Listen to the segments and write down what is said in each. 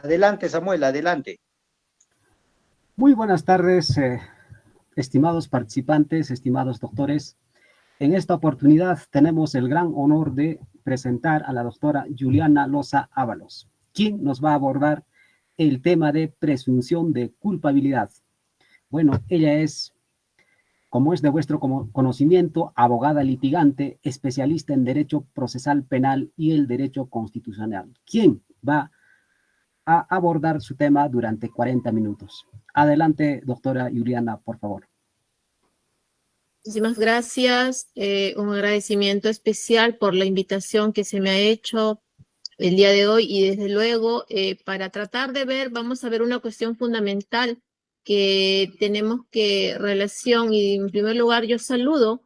Adelante, Samuel, adelante. Muy buenas tardes, estimados participantes, estimados doctores. En esta oportunidad tenemos el gran honor de presentar a la doctora Juliana Loza Ábalos, quien nos va a abordar el tema de presunción de culpabilidad. Bueno, ella es, como es de vuestro conocimiento, abogada litigante, especialista en derecho procesal penal y el derecho constitucional, quien va a abordar su tema durante 40 minutos. Adelante, doctora Juliana, por favor. Muchísimas gracias. Un agradecimiento especial por la invitación que se me ha hecho el día de hoy y desde luego para tratar de ver, vamos a ver una cuestión fundamental que tenemos que relación y en primer lugar yo saludo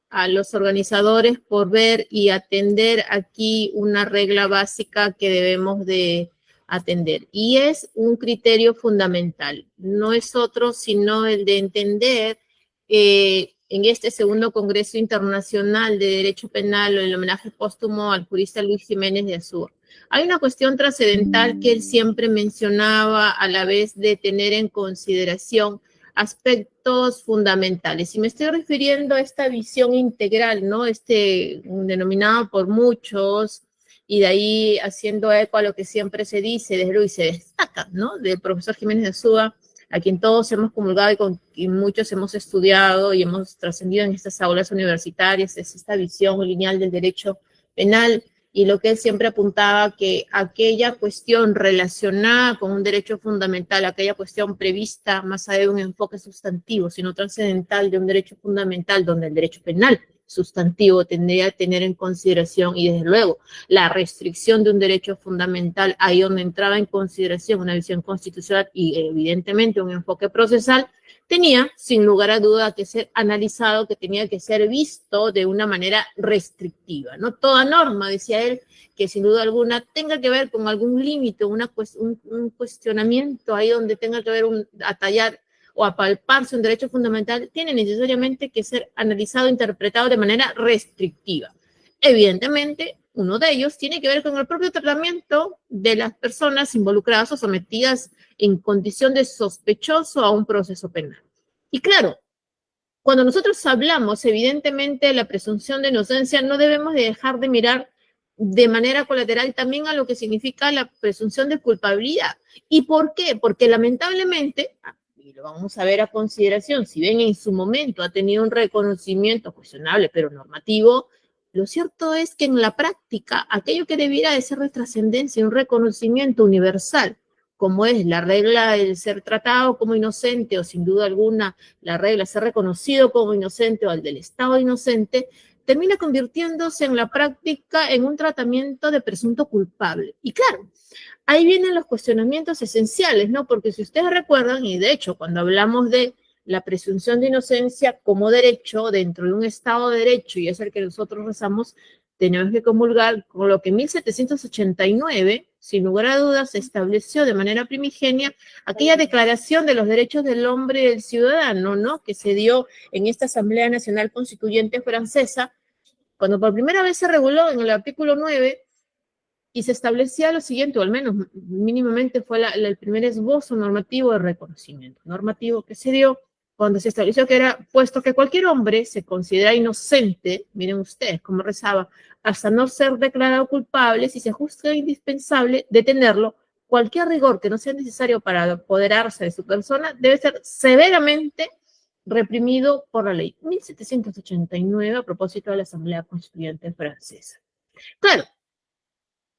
a los organizadores por ver y atender aquí una regla básica que debemos de atender y es un criterio fundamental, no es otro sino el de entender en este segundo Congreso Internacional de Derecho Penal, el homenaje póstumo al jurista Luis Jiménez de Azúa. Hay una cuestión trascendental que él siempre mencionaba a la vez de tener en consideración aspectos fundamentales. Y me estoy refiriendo a esta visión integral, ¿no? Denominado por muchos, y de ahí haciendo eco a lo que siempre se dice, desde luego, y se destaca, ¿no? Del profesor Jiménez de Azúa, a quien todos hemos comulgado y con quien muchos hemos estudiado y hemos trascendido en estas aulas universitarias, es esta visión lineal del derecho penal y lo que él siempre apuntaba que aquella cuestión relacionada con un derecho fundamental, aquella cuestión prevista más allá de un enfoque sustantivo, sino trascendental de un derecho fundamental, donde el derecho penal sustantivo tendría que tener en consideración y desde luego la restricción de un derecho fundamental, ahí donde entraba en consideración una visión constitucional y evidentemente un enfoque procesal, tenía sin lugar a duda que ser analizado, que tenía que ser visto de una manera restrictiva, ¿no? Toda norma, decía él, que sin duda alguna tenga que ver con algún límite, un cuestionamiento ahí donde tenga que ver atallar o apalparse un derecho fundamental, tiene necesariamente que ser analizado, interpretado de manera restrictiva. Evidentemente, uno de ellos tiene que ver con el propio tratamiento de las personas involucradas o sometidas en condición de sospechoso a un proceso penal. Y claro, cuando nosotros hablamos, evidentemente, de la presunción de inocencia, no debemos de dejar de mirar de manera colateral también a lo que significa la presunción de culpabilidad. ¿Y por qué? Porque lamentablemente, y lo vamos a ver a consideración, si bien en su momento ha tenido un reconocimiento cuestionable pero normativo, lo cierto es que en la práctica aquello que debiera de ser de trascendencia, un reconocimiento universal, como es la regla del ser tratado como inocente o sin duda alguna la regla de ser reconocido como inocente o el del estado inocente, termina convirtiéndose en la práctica en un tratamiento de presunto culpable. Y claro, ahí vienen los cuestionamientos esenciales, ¿no? Porque si ustedes recuerdan, y de hecho cuando hablamos de la presunción de inocencia como derecho dentro de un Estado de Derecho, y es el que nosotros rezamos, tenemos que comulgar con lo que en 1789, sin lugar a dudas, se estableció de manera primigenia aquella Declaración de los Derechos del Hombre y del Ciudadano, ¿no? Que se dio en esta Asamblea Nacional Constituyente francesa, cuando por primera vez se reguló en el artículo 9 y se establecía lo siguiente, o al menos mínimamente fue el primer esbozo normativo de reconocimiento, normativo que se dio cuando se estableció que era, puesto que cualquier hombre se considera inocente, miren ustedes cómo rezaba, hasta no ser declarado culpable, si se juzga indispensable detenerlo, cualquier rigor que no sea necesario para apoderarse de su persona debe ser severamente reprimido por la ley. 1789 a propósito de la Asamblea Constituyente francesa. Claro,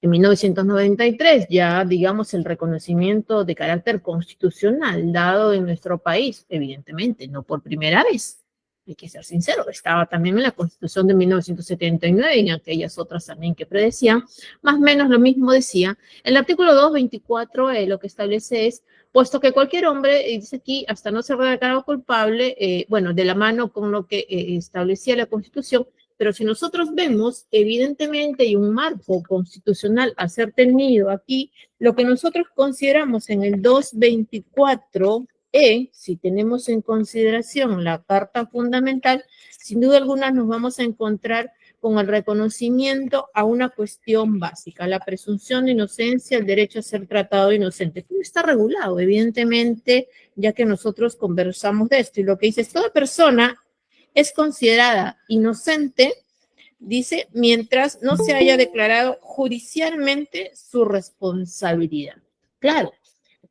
en 1993 ya, digamos, el reconocimiento de carácter constitucional dado en nuestro país, evidentemente, no por primera vez, hay que ser sincero, estaba también en la Constitución de 1979 y en aquellas otras también que predecían, más o menos lo mismo decía. El artículo 224 lo que establece es, puesto que cualquier hombre, dice aquí, hasta no ser declarado culpable, bueno, de la mano con lo que establecía la Constitución, pero si nosotros vemos, evidentemente hay un marco constitucional a ser tenido aquí, lo que nosotros consideramos en el 224, si tenemos en consideración la Carta Fundamental, sin duda alguna nos vamos a encontrar con el reconocimiento a una cuestión básica, la presunción de inocencia, el derecho a ser tratado inocente. ¿Cómo está regulado? Evidentemente, ya que nosotros conversamos de esto, y lo que dice es, toda persona es considerada inocente, dice, mientras no se haya declarado judicialmente su responsabilidad. Claro,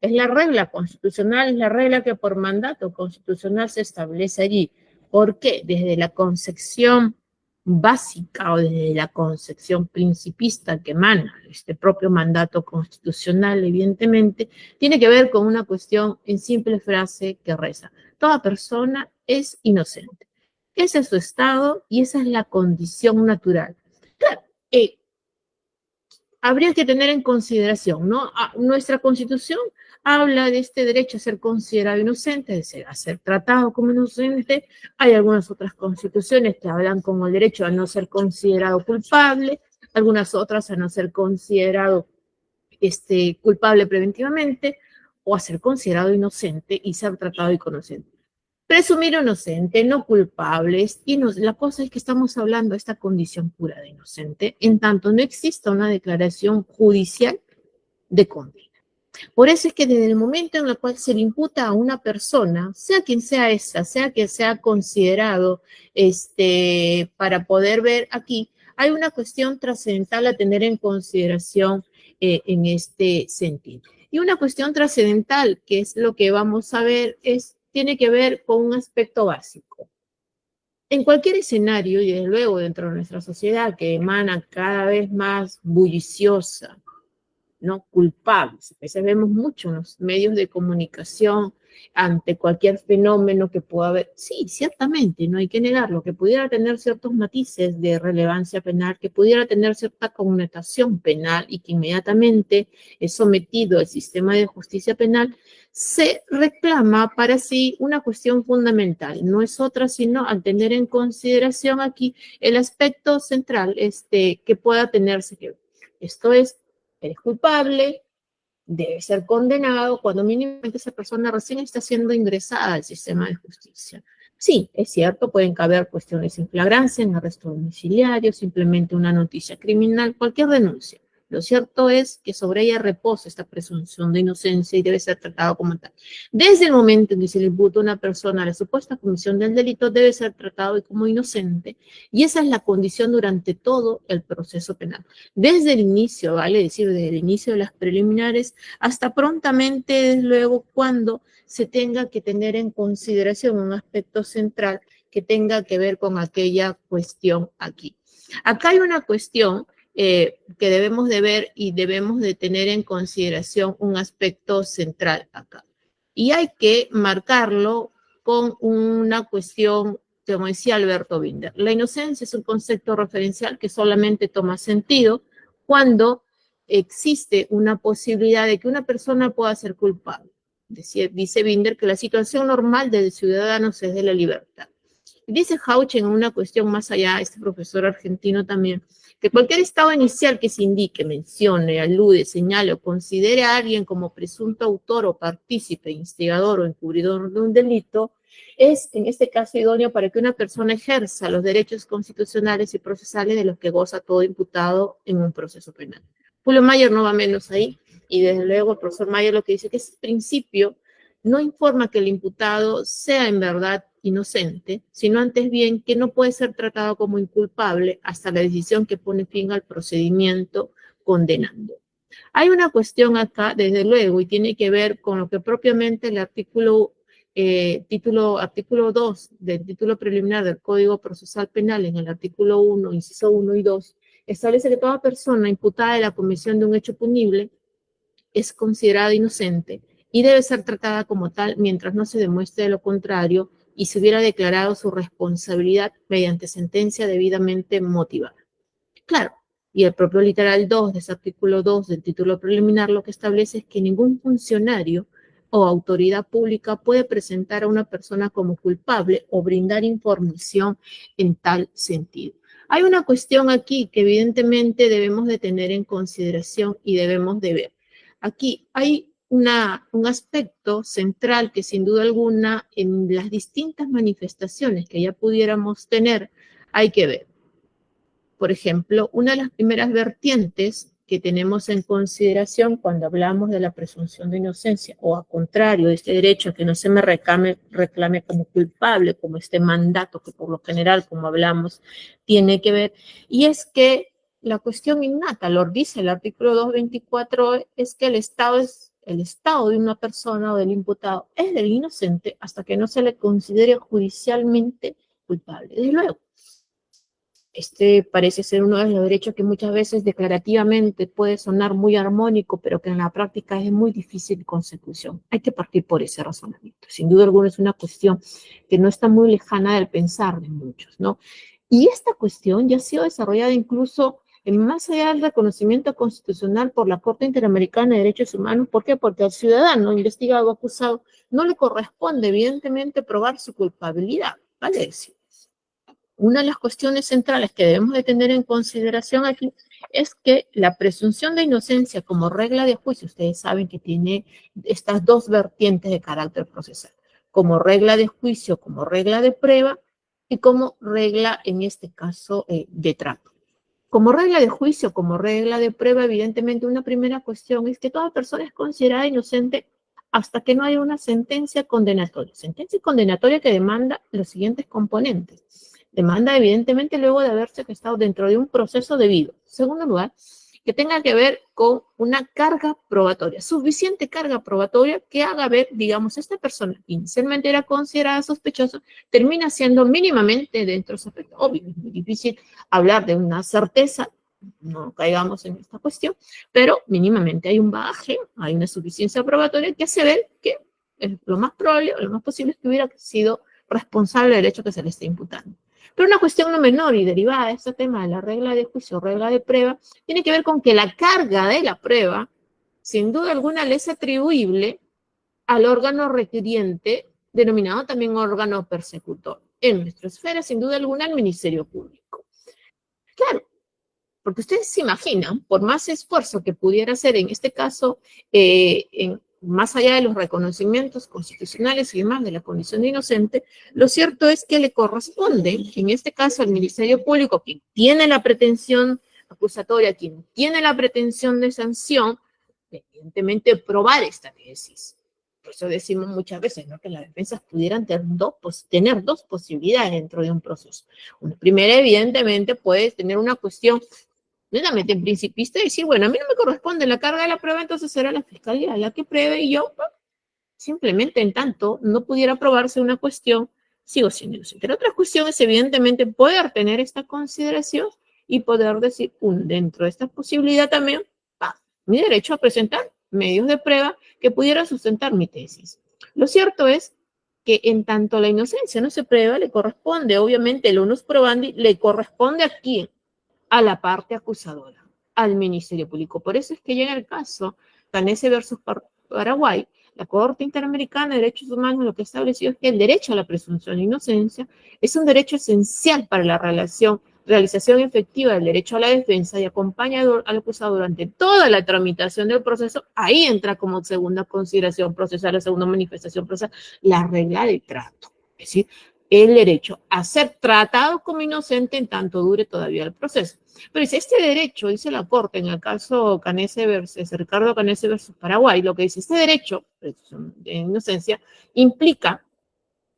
es la regla constitucional, es la regla que por mandato constitucional se establece allí. ¿Por qué? Desde la concepción básica o desde la concepción principista que emana este propio mandato constitucional, evidentemente, tiene que ver con una cuestión en simple frase que reza: toda persona es inocente. Ese es su estado y esa es la condición natural. Claro, habría que tener en consideración, ¿no? Nuestra Constitución habla de este derecho a ser considerado inocente, a ser tratado como inocente. Hay algunas otras constituciones que hablan como el derecho a no ser considerado culpable, algunas otras a no ser considerado culpable preventivamente, o a ser considerado inocente y ser tratado inocente. Presumir inocente, no culpables, y la cosa es que estamos hablando de esta condición pura de inocente, en tanto no exista una declaración judicial de condena. Por eso es que desde el momento en el cual se le imputa a una persona, sea quien sea esa, sea que sea considerado, para poder ver aquí, hay una cuestión trascendental a tener en consideración en este sentido. Y una cuestión trascendental, que es lo que vamos a ver, tiene que ver con un aspecto básico. En cualquier escenario, y desde luego dentro de nuestra sociedad que emana cada vez más bulliciosa, ¿no? Culpables. A veces vemos mucho en los medios de comunicación ante cualquier fenómeno que pueda haber. Sí, ciertamente, no hay que negarlo, que pudiera tener ciertos matices de relevancia penal, que pudiera tener cierta connotación penal y que inmediatamente es sometido al sistema de justicia penal, se reclama para sí una cuestión fundamental. No es otra sino al tener en consideración aquí el aspecto central que pueda tenerse que ver. Esto es, eres culpable, debe ser condenado cuando mínimamente esa persona recién está siendo ingresada al sistema de justicia. Sí, es cierto, pueden caber cuestiones en flagrancia, en arresto domiciliario, simplemente una noticia criminal, cualquier denuncia. Lo cierto es que sobre ella reposa esta presunción de inocencia y debe ser tratado como tal. Desde el momento en que se le imputa a una persona a la supuesta comisión del delito, debe ser tratado como inocente, y esa es la condición durante todo el proceso penal. Desde el inicio, vale decir, desde el inicio de las preliminares, hasta prontamente, desde luego, cuando se tenga que tener en consideración un aspecto central que tenga que ver con aquella cuestión aquí. Acá hay una cuestión que debemos de ver y debemos de tener en consideración un aspecto central acá. Y hay que marcarlo con una cuestión, como decía Alberto Binder. La inocencia es un concepto referencial que solamente toma sentido cuando existe una posibilidad de que una persona pueda ser culpable. Dice Binder que la situación normal del ciudadano es de la libertad. Dice Hauch en una cuestión más allá, este profesor argentino también, que cualquier estado inicial que se indique, mencione, alude, señale o considere a alguien como presunto autor o partícipe, instigador o encubridor de un delito, es en este caso idóneo para que una persona ejerza los derechos constitucionales y procesales de los que goza todo imputado en un proceso penal. Julio Mayer no va menos ahí, y desde luego el profesor Mayer lo que dice que ese principio no informa que el imputado sea en verdad inocente, sino antes bien que no puede ser tratado como inculpable hasta la decisión que pone fin al procedimiento condenando. Hay una cuestión acá, desde luego, y tiene que ver con lo que propiamente el artículo 2 del título preliminar del Código Procesal Penal, en el artículo 1, inciso 1 y 2, establece que toda persona imputada de la comisión de un hecho punible es considerada inocente y debe ser tratada como tal mientras no se demuestre lo contrario y se hubiera declarado su responsabilidad mediante sentencia debidamente motivada. Claro, y el propio literal 2 de ese artículo 2 del título preliminar lo que establece es que ningún funcionario o autoridad pública puede presentar a una persona como culpable o brindar información en tal sentido. Hay una cuestión aquí que evidentemente debemos de tener en consideración y debemos de ver. Aquí hay un aspecto central que sin duda alguna en las distintas manifestaciones que ya pudiéramos tener hay que ver. por ejemplo, una de las primeras vertientes que tenemos en consideración cuando hablamos de la presunción de inocencia, o al contrario, de este derecho a que no se me reclame como culpable, como este mandato que por lo general, como hablamos, tiene que ver, y es que la cuestión innata, lo dice el artículo 224, es que el estado de una persona o del imputado es del inocente hasta que no se le considere judicialmente culpable. Desde luego, este parece ser uno de los derechos que muchas veces declarativamente puede sonar muy armónico, pero que en la práctica es muy difícil de consecución. Hay que partir por ese razonamiento. Sin duda alguna es una cuestión que no está muy lejana del pensar de muchos, ¿no? Y esta cuestión ya ha sido desarrollada incluso más allá del reconocimiento constitucional por la Corte Interamericana de Derechos Humanos. ¿Por qué? Porque al ciudadano investigado o acusado no le corresponde, evidentemente, probar su culpabilidad, ¿vale? Es decir, una de las cuestiones centrales que debemos de tener en consideración aquí es que la presunción de inocencia como regla de juicio, ustedes saben que tiene estas dos vertientes de carácter procesal, como regla de juicio, como regla de prueba y como regla, en este caso, de trato. Como regla de juicio, como regla de prueba, evidentemente una primera cuestión es que toda persona es considerada inocente hasta que no haya una sentencia condenatoria. Sentencia condenatoria que demanda los siguientes componentes. Demanda, evidentemente, luego de haberse estado dentro de un proceso debido. En segundo lugar, que tenga que ver con una carga probatoria, suficiente carga probatoria que haga ver, digamos, esta persona que inicialmente era considerada sospechosa, termina siendo mínimamente dentro de ese aspecto. Obvio, es muy difícil hablar de una certeza, no caigamos en esta cuestión, pero mínimamente hay un bagaje, hay una suficiencia probatoria que hace ver que es lo más probable o lo más posible es que hubiera sido responsable del hecho que se le está imputando. Pero una cuestión no menor y derivada de este tema de la regla de juicio, regla de prueba, tiene que ver con que la carga de la prueba, sin duda alguna, le es atribuible al órgano requiriente, denominado también órgano persecutor. En nuestra esfera, sin duda alguna, el Ministerio Público. Claro, porque ustedes se imaginan, por más esfuerzo que pudiera hacer en este caso, más allá de los reconocimientos constitucionales y demás de la condición de inocente, lo cierto es que le corresponde, en este caso al Ministerio Público, quien tiene la pretensión acusatoria, quien tiene la pretensión de sanción, evidentemente probar esta tesis. Por eso decimos muchas veces, ¿no?, que las defensas pudieran tener dos posibilidades dentro de un proceso. Una primera, evidentemente, puede tener una cuestión plenamente principista y decir, bueno, a mí no me corresponde la carga de la prueba, entonces será la fiscalía la que pruebe y yo, simplemente en tanto no pudiera probarse una cuestión, sigo siendo inocente. La otra cuestión es, evidentemente, poder tener esta consideración y poder decir, dentro de esta posibilidad también, mi derecho a presentar medios de prueba que pudieran sustentar mi tesis. Lo cierto es que en tanto la inocencia no se prueba, le corresponde, obviamente, el onus probandi, le corresponde a quién, a la parte acusadora, al Ministerio Público. Por eso es que ya en el caso Canese versus Paraguay, la Corte Interamericana de Derechos Humanos lo que ha establecido es que el derecho a la presunción de inocencia es un derecho esencial para la realización efectiva del derecho a la defensa y acompaña al acusado durante toda la tramitación del proceso. Ahí entra como segunda consideración procesal, la segunda manifestación procesal, la regla de trato. Es decir, el derecho a ser tratado como inocente en tanto dure todavía el proceso. Pero dice, este derecho, dice la Corte, en el caso Ricardo Canese versus Paraguay, lo que dice, este derecho de inocencia implica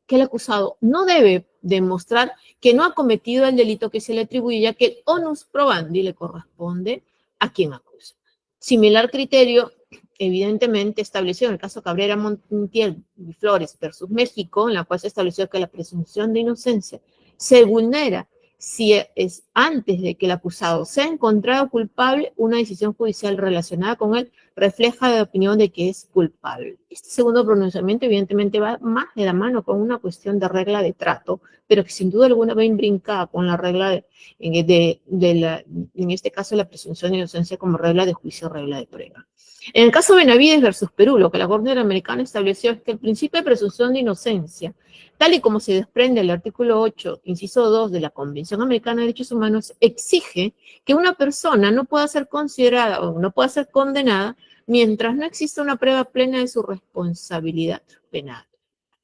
que el acusado no debe demostrar que no ha cometido el delito que se le atribuye, ya que el onus probandi le corresponde a quien acusa. Similar criterio, evidentemente, establecido en el caso Cabrera Montiel y Flores versus México, en la cual se estableció que la presunción de inocencia se vulnera si es antes de que el acusado sea encontrado culpable, una decisión judicial relacionada con él refleja la opinión de que es culpable. Este segundo pronunciamiento evidentemente va más de la mano con una cuestión de regla de trato, pero que sin duda alguna va imbrincada con la regla en este caso, la presunción de inocencia como regla de juicio, regla de prueba. En el caso Benavides versus Perú, lo que la Corte Interamericana estableció es que el principio de presunción de inocencia, tal y como se desprende del artículo 8, inciso 2 de la Convención Americana de Derechos Humanos, exige que una persona no pueda ser considerada o no pueda ser condenada mientras no exista una prueba plena de su responsabilidad penal.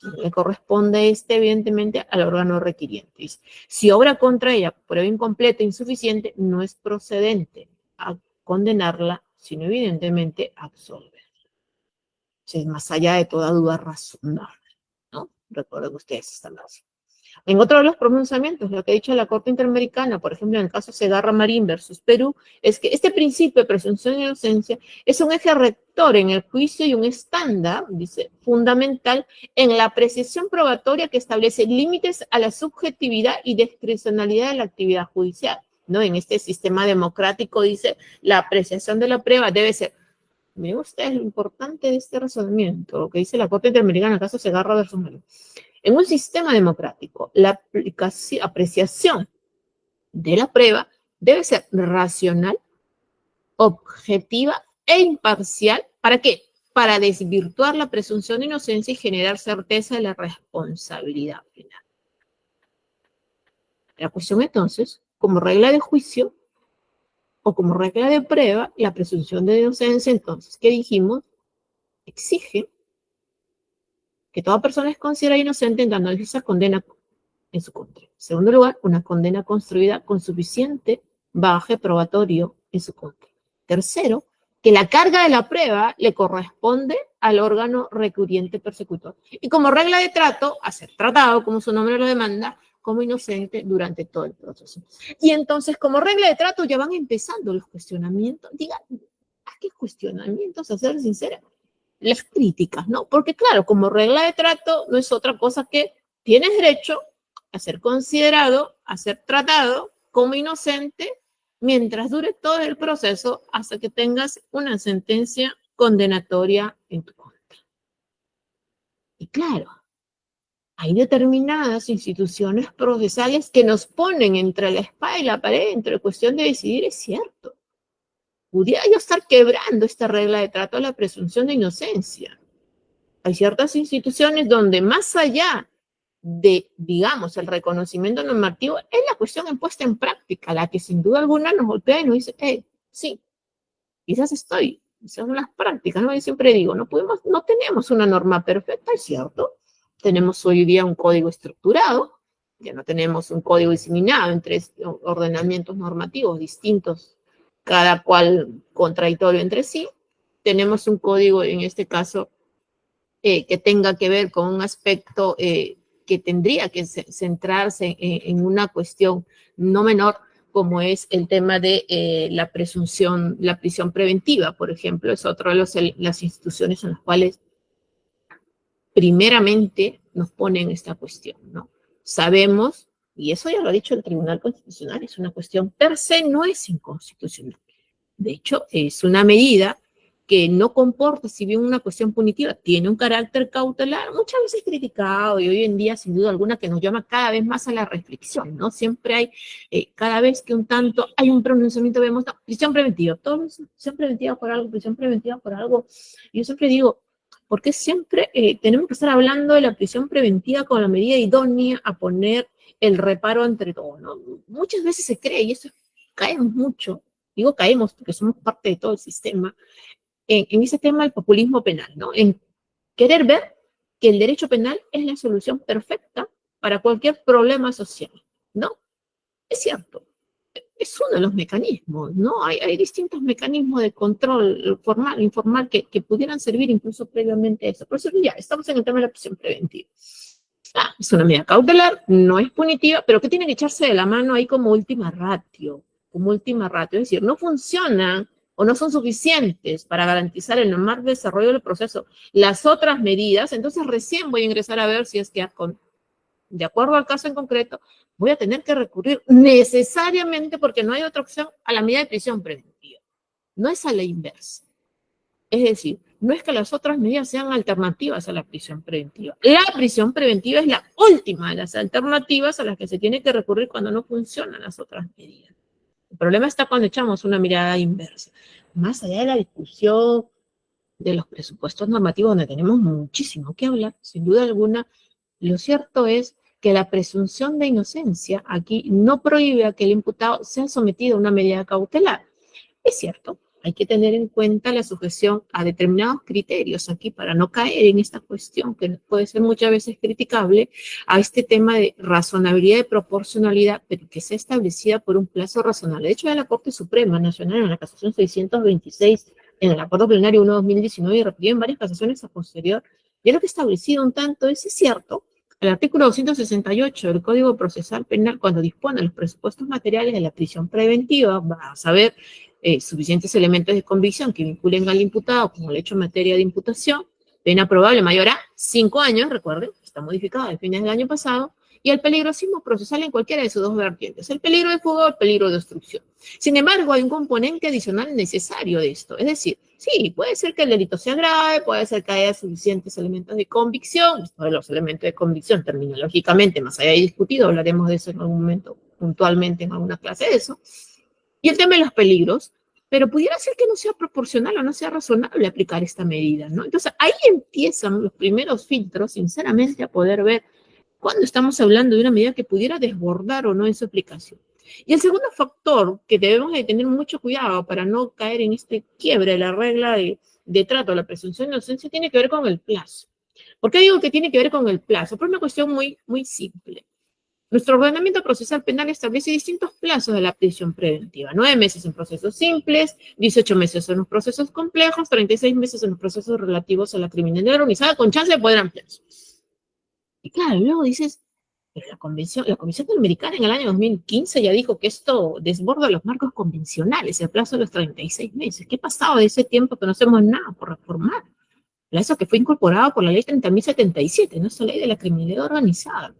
Le corresponde evidentemente al órgano requiriente. Dice, si obra contra ella prueba incompleta e insuficiente, no es procedente a condenarla, sino evidentemente a absolver. Es más allá de toda duda razonable, ¿no? Recuerden ustedes esta base. En otro de los pronunciamientos, lo que ha dicho la Corte Interamericana, por ejemplo, en el caso Segarra Marín versus Perú, es que este principio de presunción de inocencia es un eje rector en el juicio y un estándar, dice, fundamental en la apreciación probatoria que establece límites a la subjetividad y discrecionalidad de la actividad judicial, ¿no? En este sistema democrático, dice, la apreciación de la prueba debe ser. Miren ustedes lo importante de este razonamiento, lo que dice la Corte Interamericana en el caso Segarra versus Perú. En un sistema democrático, la apreciación de la prueba debe ser racional, objetiva e imparcial. ¿Para qué? Para desvirtuar la presunción de inocencia y generar certeza de la responsabilidad penal. La cuestión entonces, como regla de juicio o como regla de prueba, la presunción de inocencia, entonces, ¿qué dijimos? Exige que toda persona es considerada inocente en tanto esa condena en su contra. En segundo lugar, una condena construida con suficiente bagaje probatorio en su contra. Tercero, que la carga de la prueba le corresponde al órgano recurriente persecutor. Y como regla de trato, a ser tratado, como su nombre lo demanda, como inocente durante todo el proceso. Y entonces, como regla de trato, ya van empezando los cuestionamientos. Digan, ¿a qué cuestionamientos? A ser sincera, las críticas, ¿no? Porque claro, como regla de trato no es otra cosa que tienes derecho a ser considerado, a ser tratado como inocente mientras dure todo el proceso hasta que tengas una sentencia condenatoria en tu contra. Y claro, hay determinadas instituciones procesales que nos ponen entre la espada y la pared, entre cuestión de decidir, es cierto. Pudiera yo estar quebrando esta regla de trato a la presunción de inocencia. Hay ciertas instituciones donde más allá de, digamos, el reconocimiento normativo, es la cuestión puesta en práctica, la que sin duda alguna nos golpea y nos dice, sí, quizás son las prácticas, ¿no? Yo siempre digo, no tenemos una norma perfecta, es cierto, tenemos hoy día un código estructurado, ya no tenemos un código diseminado entre ordenamientos normativos distintos, cada cual contradictorio entre sí, tenemos un código, en este caso, que tenga que ver con un aspecto que tendría que centrarse en una cuestión no menor, como es el tema de la presunción, la prisión preventiva, por ejemplo, es otra de las instituciones en las cuales primeramente nos ponen esta cuestión, ¿no? Sabemos, y eso ya lo ha dicho el Tribunal Constitucional, es una cuestión per se, no es inconstitucional. De hecho, es una medida que no comporta, si bien una cuestión punitiva, tiene un carácter cautelar, muchas veces criticado, y hoy en día, sin duda alguna, que nos llama cada vez más a la reflexión, ¿no? Siempre hay, cada vez que un tanto hay un pronunciamiento, vemos, no, prisión preventiva, todos prisión preventiva por algo, prisión preventiva por algo. Yo siempre digo, ¿por qué siempre tenemos que estar hablando de la prisión preventiva como la medida idónea a poner el reparo entre todos, ¿no? Muchas veces se cree, y eso caemos mucho, digo caemos porque somos parte de todo el sistema, en ese tema del populismo penal, ¿no? En querer ver que el derecho penal es la solución perfecta para cualquier problema social, ¿no? Es cierto, es uno de los mecanismos, ¿no? Hay distintos mecanismos de control formal, informal, que pudieran servir incluso previamente a eso. Por eso ya estamos en el tema de la prisión preventiva. Es una medida cautelar, no es punitiva, pero que tiene que echarse de la mano ahí como última ratio, es decir, no funciona o no son suficientes para garantizar el normal desarrollo del proceso las otras medidas, entonces recién voy a ingresar a ver si es que de acuerdo al caso en concreto, voy a tener que recurrir necesariamente, porque no hay otra opción, a la medida de prisión preventiva. No es a la inversa. Es decir, no es que las otras medidas sean alternativas a la prisión preventiva. La prisión preventiva es la última de las alternativas a las que se tiene que recurrir cuando no funcionan las otras medidas. El problema está cuando echamos una mirada inversa. Más allá de la discusión de los presupuestos normativos, donde tenemos muchísimo que hablar, sin duda alguna, lo cierto es que la presunción de inocencia aquí no prohíbe a que el imputado sea sometido a una medida cautelar. Es cierto, hay que tener en cuenta la sujeción a determinados criterios aquí para no caer en esta cuestión que puede ser muchas veces criticable a este tema de razonabilidad y proporcionalidad, pero que sea establecida por un plazo razonable. De hecho, ya la Corte Suprema Nacional en la casación 626, en el acuerdo plenario 1/2019 y repetido en varias casaciones a posterior, ya lo que ha establecido un tanto es cierto. El artículo 268 del Código Procesal Penal, cuando dispone los presupuestos materiales de la prisión preventiva, va a saber suficientes elementos de convicción que vinculen al imputado con el hecho en materia de imputación, pena probable mayor a 5 años, recuerden, está modificado a fines del año pasado, y el peligrosismo procesal en cualquiera de sus dos vertientes, el peligro de fuga o el peligro de obstrucción. Sin embargo, hay un componente adicional necesario de esto, es decir, sí, puede ser que el delito sea grave, puede ser que haya suficientes elementos de convicción, esto de los elementos de convicción terminológicamente, más allá de discutido, hablaremos de eso en algún momento puntualmente en alguna clase de eso, y el tema de los peligros, pero pudiera ser que no sea proporcional o no sea razonable aplicar esta medida, ¿no? Entonces, ahí empiezan los primeros filtros, sinceramente, a poder ver cuando estamos hablando de una medida que pudiera desbordar o no en su aplicación. Y el segundo factor que debemos de tener mucho cuidado para no caer en este quiebre de la regla de trato a la presunción de inocencia tiene que ver con el plazo. ¿Por qué digo que tiene que ver con el plazo? Por una cuestión muy, muy simple. Nuestro ordenamiento procesal penal establece distintos plazos de la prisión preventiva. 9 meses en procesos simples, 18 meses en los procesos complejos, 36 meses en los procesos relativos a la criminalidad organizada con chance de poder ampliarse. Y claro, luego dices, pero la Comisión Interamericana en el año 2015 ya dijo que esto desborda los marcos convencionales, el plazo de los 36 meses. ¿Qué ha pasado de ese tiempo que no hacemos nada por reformar? Plazo que fue incorporado por la ley 30.077, ¿no? Esa ley de la criminalidad organizada,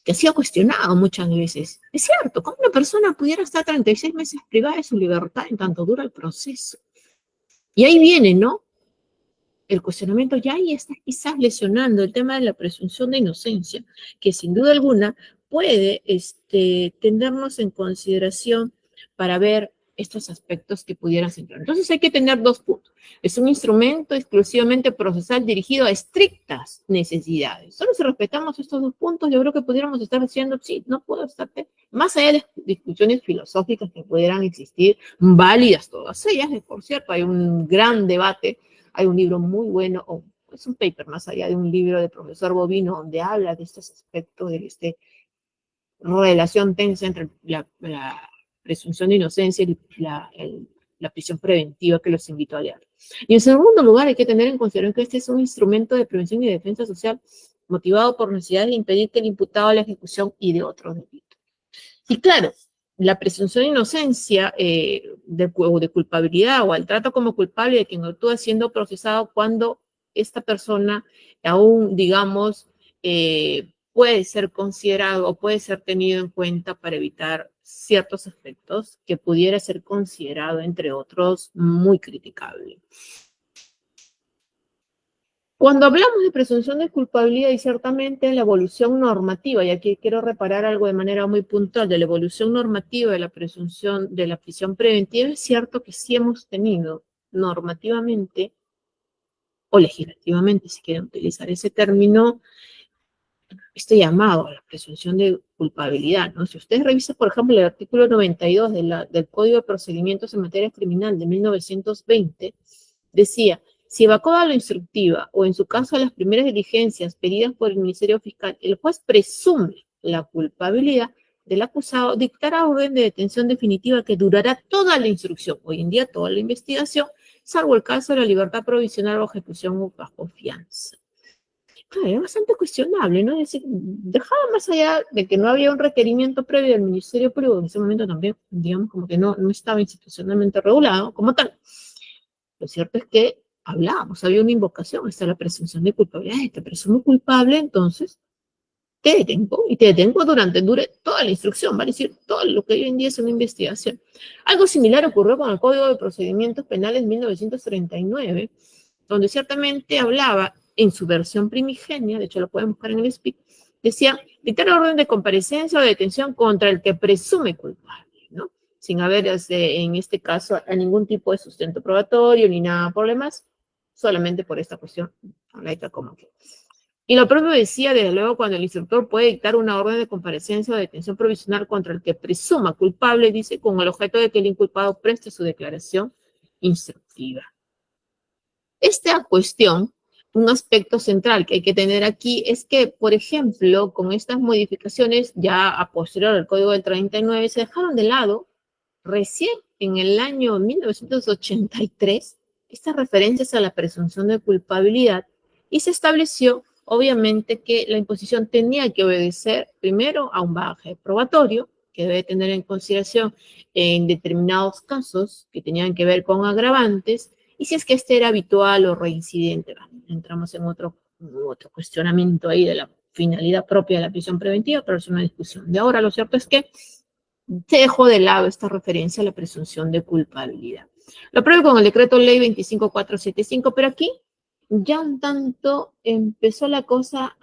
que ha sido cuestionado muchas veces. Es cierto, ¿cómo una persona pudiera estar 36 meses privada de su libertad en tanto dura el proceso? Y ahí viene, ¿no? El cuestionamiento ya ahí está quizás lesionando el tema de la presunción de inocencia, que sin duda alguna puede tenernos en consideración para ver estos aspectos que pudieran centrar. Entonces hay que tener dos puntos. Es un instrumento exclusivamente procesal dirigido a estrictas necesidades. Solo si respetamos estos dos puntos, yo creo que pudiéramos estar diciendo, sí, no puedo estar, más allá de discusiones filosóficas que pudieran existir, válidas todas ellas, por cierto, hay un gran debate. Hay un libro muy bueno, o es un paper más allá de un libro del profesor Bovino, donde habla de estos aspectos, de relación tensa entre la presunción de inocencia y la prisión preventiva, que los invito a leer. Y en segundo lugar, hay que tener en consideración que este es un instrumento de prevención y defensa social motivado por necesidad de impedir que el imputado la ejecución y de otros delitos. Y claro, la presunción de inocencia o de culpabilidad o al trato como culpable de quien actúa siendo procesado cuando esta persona aún, digamos, puede ser considerado o puede ser tenido en cuenta para evitar ciertos efectos que pudiera ser considerado, entre otros, muy criticable. Cuando hablamos de presunción de culpabilidad y ciertamente la evolución normativa, y aquí quiero reparar algo de manera muy puntual, de la evolución normativa de la presunción de la prisión preventiva, es cierto que sí hemos tenido normativamente o legislativamente, si quieren utilizar ese término, este llamado a la presunción de culpabilidad, ¿no? Si ustedes revisan, por ejemplo, el artículo 92 del Código de Procedimientos en Materia Criminal de 1920, decía: si evacúa la instructiva o en su caso las primeras diligencias pedidas por el Ministerio Fiscal, el juez presume la culpabilidad del acusado, dictará orden de detención definitiva que durará toda la instrucción, hoy en día toda la investigación, salvo el caso de la libertad provisional o ejecución o bajo fianza. Es bastante cuestionable, ¿no? Es decir, dejaba más allá de que no había un requerimiento previo del Ministerio Público, en ese momento también, digamos, como que no estaba institucionalmente regulado como tal. Lo cierto es que hablábamos, había una invocación, está la presunción de culpabilidad, te presumo culpable, entonces te detengo, y te detengo dure toda la instrucción, ¿vale? Es decir, todo lo que hoy en día es una investigación. Algo similar ocurrió con el Código de Procedimientos Penales 1939, donde ciertamente hablaba, en su versión primigenia, de hecho lo pueden buscar en el SPIC, decía, dictar orden de comparecencia o de detención contra el que presume culpable, ¿no? Sin haber, en este caso, a ningún tipo de sustento probatorio ni nada por demás, solamente por esta cuestión, como que. Y lo propio decía, desde luego, cuando el instructor puede dictar una orden de comparecencia o de detención provisional contra el que presuma culpable, dice, con el objeto de que el inculpado preste su declaración instructiva. Esta cuestión, un aspecto central que hay que tener aquí es que, por ejemplo, con estas modificaciones ya a posterior al Código del 39 se dejaron de lado recién en el año 1983 estas referencias a la presunción de culpabilidad y se estableció, obviamente, que la imposición tenía que obedecer primero a un bagaje probatorio que debe tener en consideración en determinados casos que tenían que ver con agravantes y si es que este era habitual o reincidente. Entramos en otro cuestionamiento ahí de la finalidad propia de la prisión preventiva, pero es una discusión de ahora. Lo cierto es que se dejó de lado esta referencia a la presunción de culpabilidad. Lo apruebo con el decreto ley 25475, pero aquí ya un tanto empezó la cosa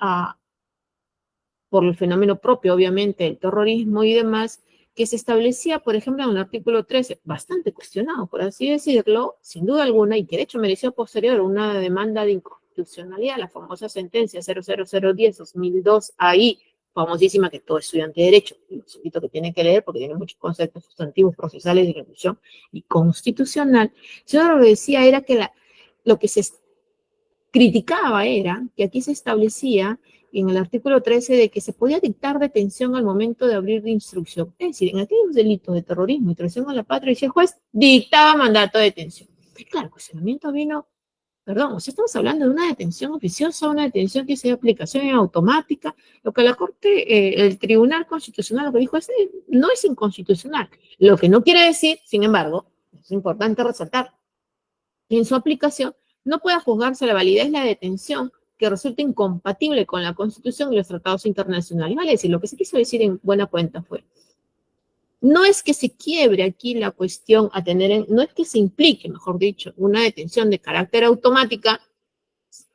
por el fenómeno propio, obviamente, el terrorismo y demás, que se establecía, por ejemplo, en el artículo 13, bastante cuestionado, por así decirlo, sin duda alguna, y que de hecho mereció posterior una demanda de inconstitucionalidad, la famosa sentencia 00010-2002, ahí, famosísima, que todo estudiante de Derecho, los invito que tienen que leer porque tiene muchos conceptos sustantivos, procesales, de ejecución y constitucional. Yo lo que decía era que lo que se criticaba era que aquí se establecía en el artículo 13 de que se podía dictar detención al momento de abrir de instrucción. Es decir, en aquellos delitos de terrorismo y traición a la patria, el juez dictaba mandato de detención. Y claro, el cuestionamiento vino, o sea, estamos hablando de una detención oficiosa, una detención que sea de aplicación automática. Lo que la Corte, el Tribunal Constitucional lo que dijo es, no es inconstitucional. Lo que no quiere decir, sin embargo, es importante resaltar, que en su aplicación no pueda juzgarse la validez de la detención que resulte incompatible con la Constitución y los tratados internacionales. Vale decir, lo que se quiso decir en buena cuenta fue, no es que se quiebre aquí la cuestión a tener, no es que se implique, mejor dicho, una detención de carácter automática,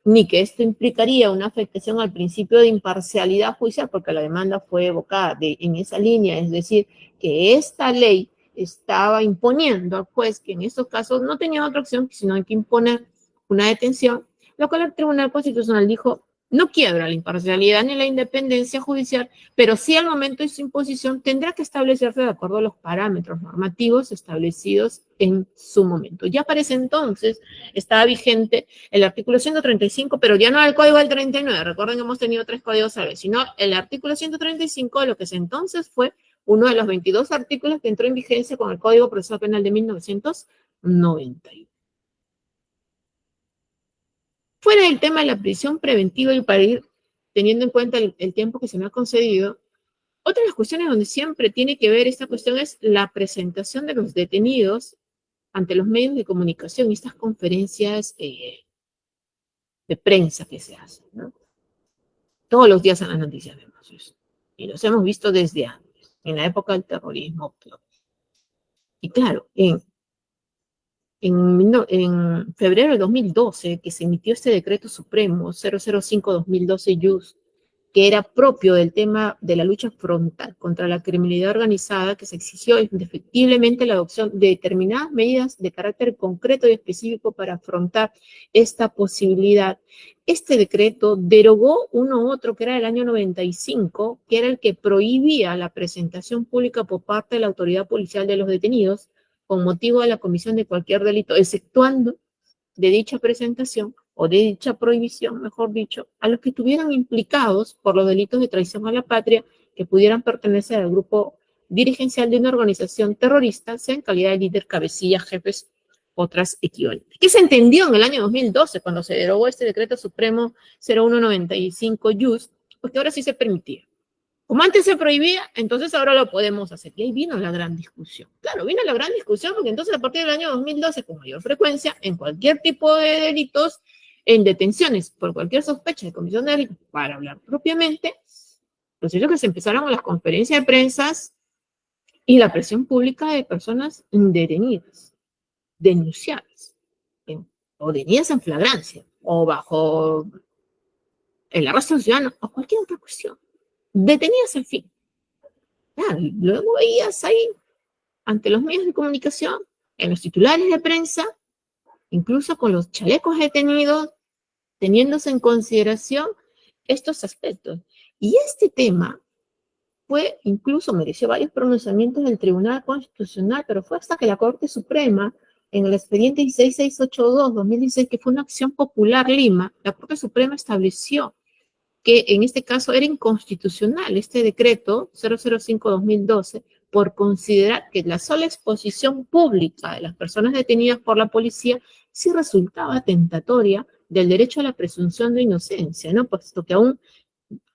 ni que esto implicaría una afectación al principio de imparcialidad judicial, porque la demanda fue evocada en esa línea, es decir, que esta ley estaba imponiendo al juez que en estos casos no tenía otra opción sino que imponer una detención, lo cual el Tribunal Constitucional dijo, no quiebra la imparcialidad ni la independencia judicial, pero sí al momento de su imposición tendrá que establecerse de acuerdo a los parámetros normativos establecidos en su momento. Ya para ese entonces estaba vigente el artículo 135, pero ya no el Código del 39. Recuerden que hemos tenido 3 códigos a la vez, sino el artículo 135, lo que entonces fue uno de los 22 artículos que entró en vigencia con el Código Procesal Penal de 1991. Fuera del tema de la prisión preventiva y para ir teniendo en cuenta el tiempo que se me ha concedido, otra de las cuestiones donde siempre tiene que ver esta cuestión es la presentación de los detenidos ante los medios de comunicación y estas conferencias de prensa que se hacen, ¿no? Todos los días en las noticias vemos eso. Y los hemos visto desde antes, en la época del terrorismo. Y claro, en febrero de 2012, que se emitió este decreto supremo 005-2012 que era propio del tema de la lucha frontal contra la criminalidad organizada, que se exigió indefectiblemente la adopción de determinadas medidas de carácter concreto y específico para afrontar esta posibilidad. Este decreto derogó uno u otro que era del año 95, que era el que prohibía la presentación pública por parte de la autoridad policial de los detenidos con motivo de la comisión de cualquier delito, exceptuando de dicha presentación o de dicha prohibición, mejor dicho, a los que estuvieran implicados por los delitos de traición a la patria que pudieran pertenecer al grupo dirigencial de una organización terrorista, sea en calidad de líder, cabecilla, jefes, otras equivalentes. ¿Qué se entendió en el año 2012 cuando se derogó este decreto supremo 0195-JUS? Pues que ahora sí se permitía. Como antes se prohibía, entonces ahora lo podemos hacer. Y ahí vino la gran discusión. Claro, vino la gran discusión porque entonces a partir del año 2012, con mayor frecuencia, en cualquier tipo de delitos, en detenciones por cualquier sospecha de comisión de delitos, para hablar propiamente, pues es lo que se empezaron las conferencias de prensa y la presión pública de personas detenidas, denunciadas, o detenidas en flagrancia, o bajo el arresto ciudadano, o cualquier otra cuestión. Detenidas, en fin. Claro, luego veías ahí, ante los medios de comunicación, en los titulares de prensa, incluso con los chalecos detenidos, teniéndose en consideración estos aspectos. Y este tema incluso mereció varios pronunciamientos del Tribunal Constitucional, pero fue hasta que la Corte Suprema en el expediente 16682-2016, que fue una acción popular Lima, la Corte Suprema estableció que en este caso era inconstitucional este decreto 005-2012 por considerar que la sola exposición pública de las personas detenidas por la policía sí resultaba tentatoria del derecho a la presunción de inocencia, ¿no? Puesto que aún,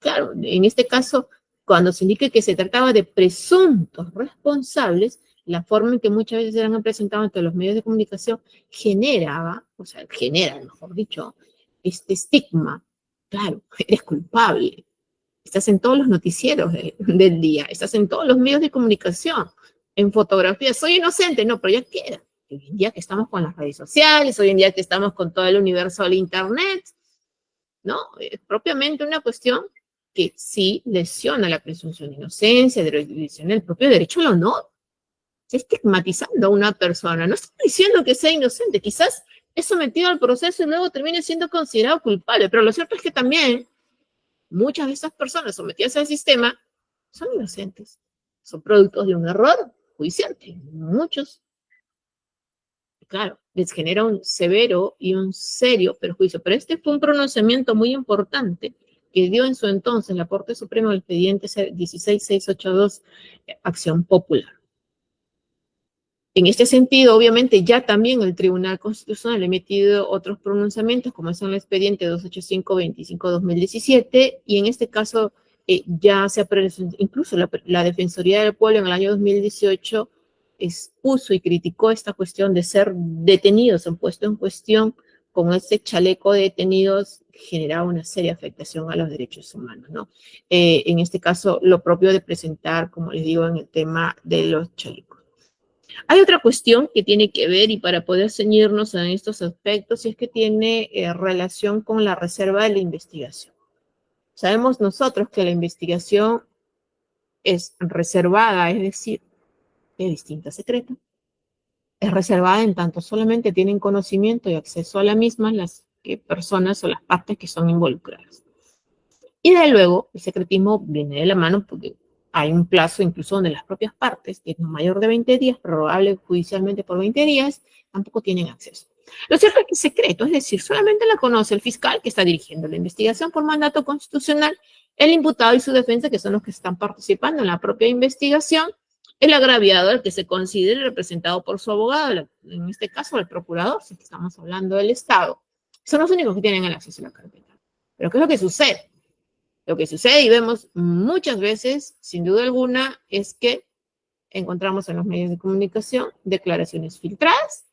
claro, en este caso, cuando se indica que se trataba de presuntos responsables, la forma en que muchas veces eran presentados ante los medios de comunicación genera, mejor dicho, este estigma. Claro, eres culpable. Estás en todos los noticieros del día, estás en todos los medios de comunicación, en fotografías. Soy inocente, no, pero ya queda. Hoy en día que estamos con las redes sociales, hoy en día que estamos con todo el universo del Internet, ¿no? Es propiamente una cuestión que sí lesiona la presunción de inocencia, lesiona el propio derecho al honor. Está estigmatizando a una persona. No estoy diciendo que sea inocente, quizás es sometido al proceso y luego termine siendo considerado culpable, pero lo cierto es que también muchas de esas personas sometidas al sistema son inocentes, son productos de un error judicial, que muchos, claro, les genera un severo y un serio perjuicio, pero este fue un pronunciamiento muy importante que dio en su entonces la Corte Suprema del expediente 16682, acción popular. En este sentido, obviamente, ya también el Tribunal Constitucional ha emitido otros pronunciamientos, como son el expediente 285-25-2017, y en este caso ya se presentó, incluso la Defensoría del Pueblo en el año 2018 expuso y criticó esta cuestión de ser detenidos, han puesto en cuestión con este chaleco de detenidos, generaba una seria afectación a los derechos humanos, ¿no? En este caso, lo propio de presentar, como les digo, en el tema de los chalecos. Hay otra cuestión que tiene que ver, y para poder ceñirnos en estos aspectos, y es que tiene relación con la reserva de la investigación. Sabemos nosotros que la investigación es reservada, es decir, es distinta, secreta. Es reservada en tanto solamente tienen conocimiento y acceso a la misma las personas o las partes que son involucradas. Y de luego, el secretismo viene de la mano porque hay un plazo incluso donde las propias partes, que es no mayor de 20 días, prorrogable judicialmente por 20 días, tampoco tienen acceso. Lo cierto es que es secreto, es decir, solamente la conoce el fiscal que está dirigiendo la investigación por mandato constitucional, el imputado y su defensa, que son los que están participando en la propia investigación, el agraviado, el que se considere representado por su abogado, en este caso el procurador, si estamos hablando del Estado, son los únicos que tienen el acceso a la carpeta. Pero ¿qué es lo que sucede? Lo que sucede y vemos muchas veces, sin duda alguna, es que encontramos en los medios de comunicación declaraciones filtradas,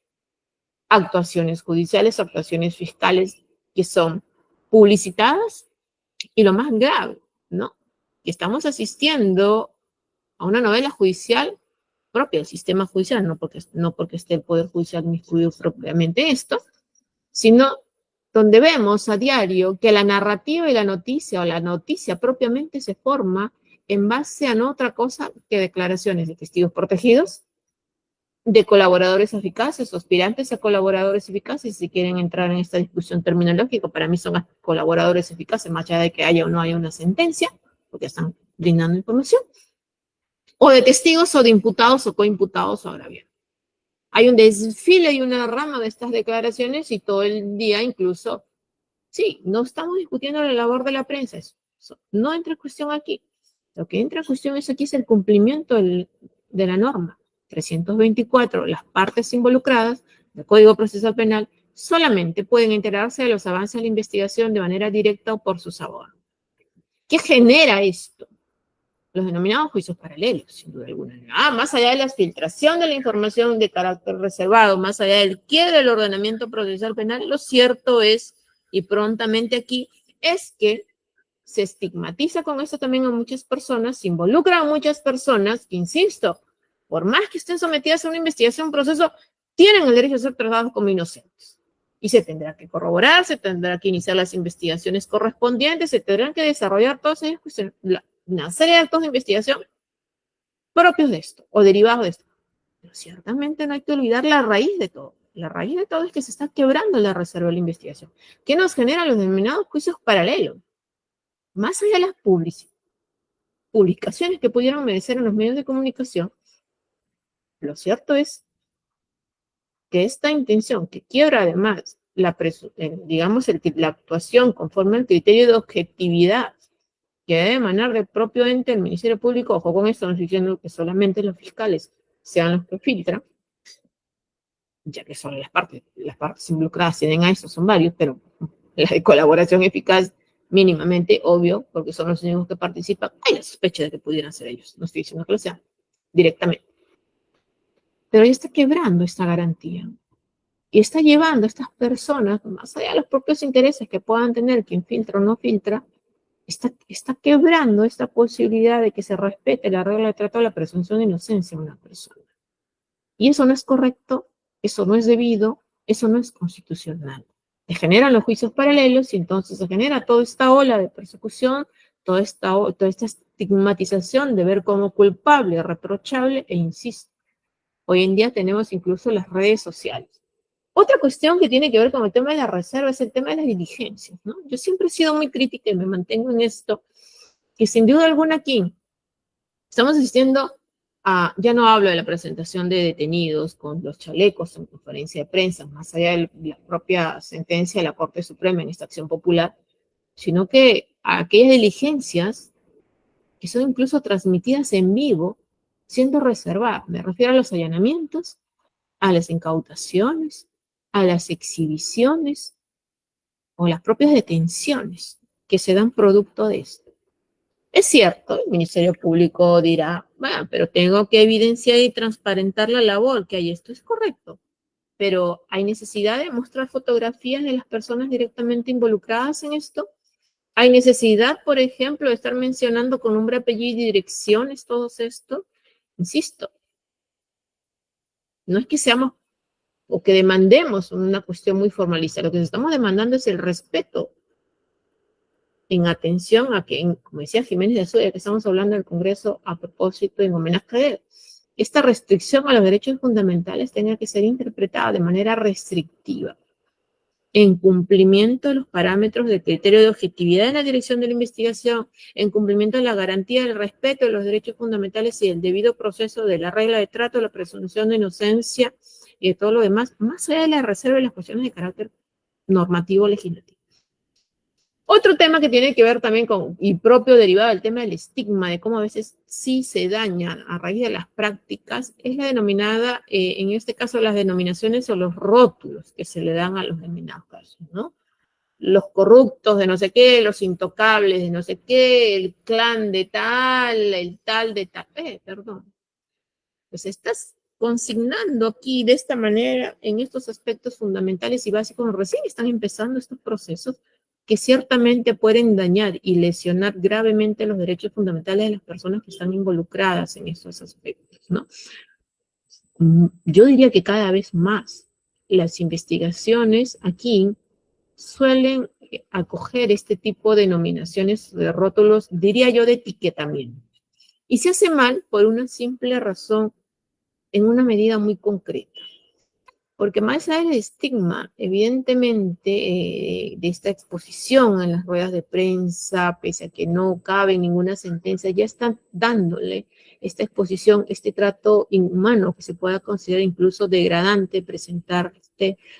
actuaciones judiciales, actuaciones fiscales que son publicitadas, y lo más grave, ¿no? Que estamos asistiendo a una novela judicial propia del sistema judicial, no porque esté el Poder Judicial inmiscuido propiamente esto, sino donde vemos a diario que la narrativa y la noticia, o la noticia propiamente, se forma en base a no otra cosa que declaraciones de testigos protegidos, de colaboradores eficaces, aspirantes a colaboradores eficaces, si quieren entrar en esta discusión terminológica, para mí son colaboradores eficaces, más allá de que haya o no haya una sentencia, porque están brindando información, o de testigos o de imputados o coimputados o agraviados. Hay un desfile y una rama de estas declaraciones y todo el día incluso, sí, no estamos discutiendo la labor de la prensa, eso no entra en cuestión aquí. Lo que entra en cuestión aquí es el cumplimiento de la norma 324. Las partes involucradas del Código Procesal Penal solamente pueden enterarse de los avances de la investigación de manera directa o por sus abogados. ¿Qué genera esto? Los denominados juicios paralelos, sin duda alguna. Más allá de la filtración de la información de carácter reservado, más allá del quiebre del ordenamiento procesal penal, lo cierto es, y prontamente aquí, es que se estigmatiza con esto también a muchas personas, se involucra a muchas personas que, insisto, por más que estén sometidas a una investigación, un proceso, tienen el derecho a ser tratados como inocentes. Y se tendrá que corroborar, se tendrá que iniciar las investigaciones correspondientes, se tendrán que desarrollar todas ellas, una serie de actos de investigación propios de esto o derivados de esto. Pero ciertamente no hay que olvidar la raíz de todo. La raíz de todo es que se está quebrando la reserva de la investigación. ¿Qué nos genera los denominados juicios paralelos? Más allá de las publicaciones que pudieron merecer en los medios de comunicación, lo cierto es que esta intención, que quiebra además digamos, la actuación conforme al criterio de objetividad que debe emanar del propio ente del Ministerio Público, ojo con esto, no estoy diciendo que solamente los fiscales sean los que filtran, ya que son las partes involucradas tienen a eso, son varios, pero la de colaboración eficaz, mínimamente, obvio, porque son los únicos que participan, hay la sospecha de que pudieran ser ellos, no estoy diciendo que lo sean directamente. Pero ya está quebrando esta garantía y está llevando a estas personas, más allá de los propios intereses que puedan tener quien filtra o no filtra, está quebrando esta posibilidad de que se respete la regla de trato de la presunción de inocencia de una persona. Y eso no es correcto, eso no es debido, eso no es constitucional. Se generan los juicios paralelos y entonces se genera toda esta ola de persecución, toda esta estigmatización de ver como culpable, reprochable, e insisto, hoy en día tenemos incluso las redes sociales. Otra cuestión que tiene que ver con el tema de la reserva es el tema de las diligencias, ¿no? Yo siempre he sido muy crítica y me mantengo en esto, que sin duda alguna aquí estamos asistiendo a, ya no hablo de la presentación de detenidos con los chalecos en conferencia de prensa, más allá de la propia sentencia de la Corte Suprema en esta acción popular, sino que a aquellas diligencias que son incluso transmitidas en vivo, siendo reservadas. Me refiero a los allanamientos, a las incautaciones, a las exhibiciones o las propias detenciones que se dan producto de esto. Es cierto, el Ministerio Público dirá, bueno, pero tengo que evidenciar y transparentar la labor que hay. Esto es correcto, pero ¿hay necesidad de mostrar fotografías de las personas directamente involucradas en esto? ¿Hay necesidad, por ejemplo, de estar mencionando con nombre, apellido y direcciones todo esto? Insisto, no es que seamos o que demandemos una cuestión muy formalista. Lo que estamos demandando es el respeto en atención a que, como decía Jiménez de Azúa, que estamos hablando del Congreso a propósito en homenaje a él, esta restricción a los derechos fundamentales tenga que ser interpretada de manera restrictiva, en cumplimiento de los parámetros del criterio de objetividad en la dirección de la investigación, en cumplimiento de la garantía del respeto de los derechos fundamentales y el debido proceso de la regla de trato, la presunción de inocencia y de todo lo demás, más allá de la reserva y las cuestiones de carácter normativo legislativo. Otro tema que tiene que ver también con, y propio derivado del tema del estigma, de cómo a veces sí se daña a raíz de las prácticas, es la denominada, en este caso, las denominaciones o los rótulos que se le dan a los denominados casos, ¿no? Los corruptos de no sé qué, los intocables de no sé qué, el clan de tal, el tal de tal, perdón. Pues estás consignando aquí de esta manera en estos aspectos fundamentales y básicos, recién están empezando estos procesos que ciertamente pueden dañar y lesionar gravemente los derechos fundamentales de las personas que están involucradas en estos aspectos, ¿no? Yo diría que cada vez más las investigaciones aquí suelen acoger este tipo de denominaciones de rótulos, diría yo, de etiquetamiento. Y se hace mal por una simple razón, en una medida muy concreta. Porque más allá del estigma, evidentemente, de esta exposición en las ruedas de prensa, pese a que no cabe ninguna sentencia, ya están dándole esta exposición, este trato inhumano que se pueda considerar incluso degradante, presentar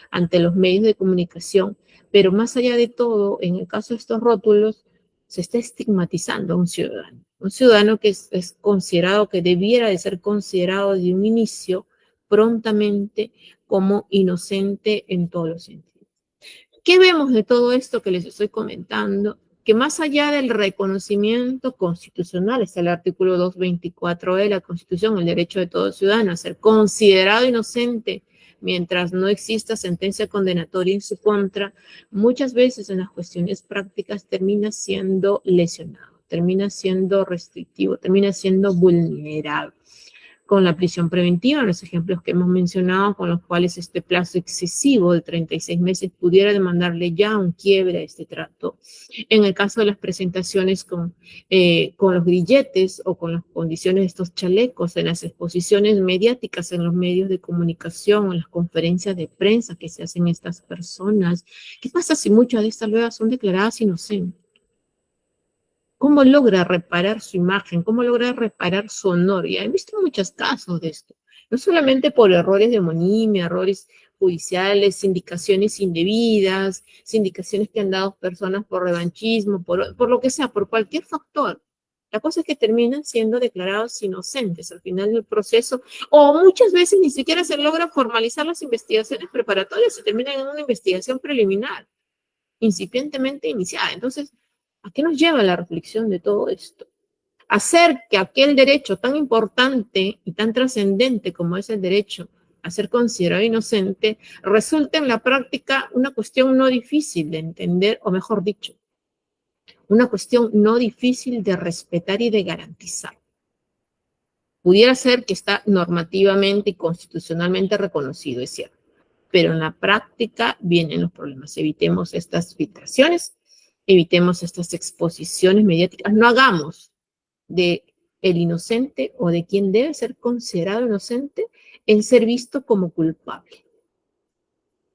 ante los medios de comunicación. Pero más allá de todo, en el caso de estos rótulos, se está estigmatizando a un ciudadano que es considerado, que debiera de ser considerado desde un inicio prontamente como inocente en todos los sentidos. ¿Qué vemos de todo esto que les estoy comentando? Que más allá del reconocimiento constitucional, está el artículo 224 de la Constitución, el derecho de todo ciudadano a ser considerado inocente mientras no exista sentencia condenatoria en su contra, muchas veces en las cuestiones prácticas termina siendo lesionado, termina siendo restrictivo, termina siendo vulnerable. Con la prisión preventiva, los ejemplos que hemos mencionado, con los cuales este plazo excesivo de 36 meses pudiera demandarle ya un quiebre a este trato. En el caso de las presentaciones con los grilletes o con las condiciones de estos chalecos, en las exposiciones mediáticas, en los medios de comunicación, en las conferencias de prensa que se hacen estas personas. ¿Qué pasa si muchas de estas luego son declaradas inocentes? ¿Cómo logra reparar su imagen? ¿Cómo logra reparar su honor? Y he visto muchos casos de esto. no solamente por errores de homonimia, errores judiciales, indicaciones indebidas, indicaciones que han dado personas por revanchismo, por lo que sea, por cualquier factor. La cosa es que terminan siendo declarados inocentes al final del proceso, o muchas veces ni siquiera se logra formalizar las investigaciones preparatorias, se termina en una investigación preliminar, incipientemente iniciada. Entonces, ¿a qué nos lleva la reflexión de todo esto? Hacer que aquel derecho tan importante y tan trascendente como es el derecho a ser considerado inocente resulte en la práctica una cuestión no difícil de entender, o mejor dicho, una cuestión no difícil de respetar y de garantizar. Pudiera ser que está normativamente y constitucionalmente reconocido, es cierto, pero en la práctica vienen los problemas. Evitemos estas filtraciones, evitemos estas exposiciones mediáticas, no hagamos de el inocente o de quien debe ser considerado inocente el ser visto como culpable.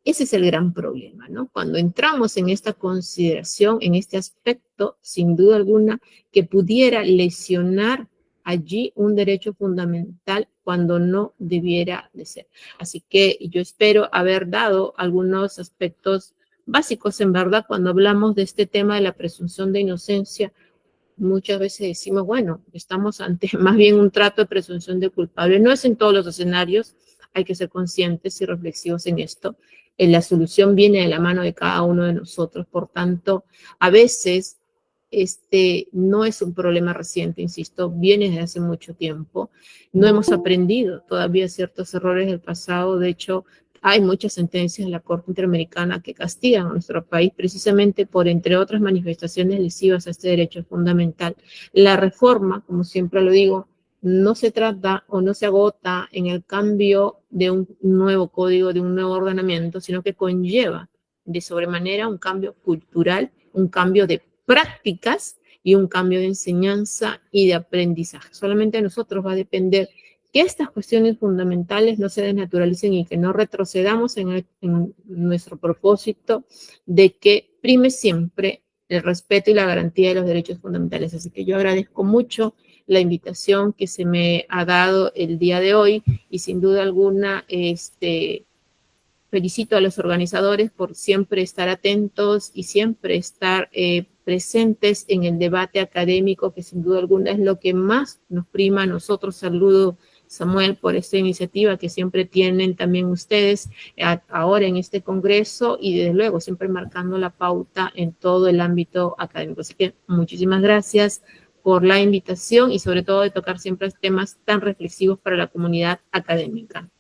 Ese es el gran problema, ¿no? Cuando entramos en esta consideración, en este aspecto, sin duda alguna, que pudiera lesionar allí un derecho fundamental cuando no debiera de ser. Así que yo espero haber dado algunos aspectos básicos, en verdad, cuando hablamos de este tema de la presunción de inocencia. Muchas veces decimos, bueno, estamos ante más bien un trato de presunción de culpable. No es en todos los escenarios, hay que ser conscientes y reflexivos en esto. La solución viene de la mano de cada uno de nosotros, por tanto, a veces no es un problema reciente, insisto, viene desde hace mucho tiempo. No hemos aprendido todavía ciertos errores del pasado, de hecho, hay muchas sentencias de la Corte Interamericana que castigan a nuestro país precisamente por, entre otras manifestaciones lesivas a este derecho fundamental. La reforma, como siempre lo digo, no se trata o no se agota en el cambio de un nuevo código, de un nuevo ordenamiento, sino que conlleva de sobremanera un cambio cultural, un cambio de prácticas y un cambio de enseñanza y de aprendizaje. Solamente a nosotros va a depender que estas cuestiones fundamentales no se desnaturalicen y que no retrocedamos en nuestro propósito de que prime siempre el respeto y la garantía de los derechos fundamentales. Así que yo agradezco mucho la invitación que se me ha dado el día de hoy y sin duda alguna felicito a los organizadores por siempre estar atentos y siempre estar presentes en el debate académico, que sin duda alguna es lo que más nos prima a nosotros. Saludo, Samuel, por esta iniciativa que siempre tienen también ustedes ahora en este congreso y desde luego siempre marcando la pauta en todo el ámbito académico. Así que muchísimas gracias por la invitación y sobre todo de tocar siempre temas tan reflexivos para la comunidad académica.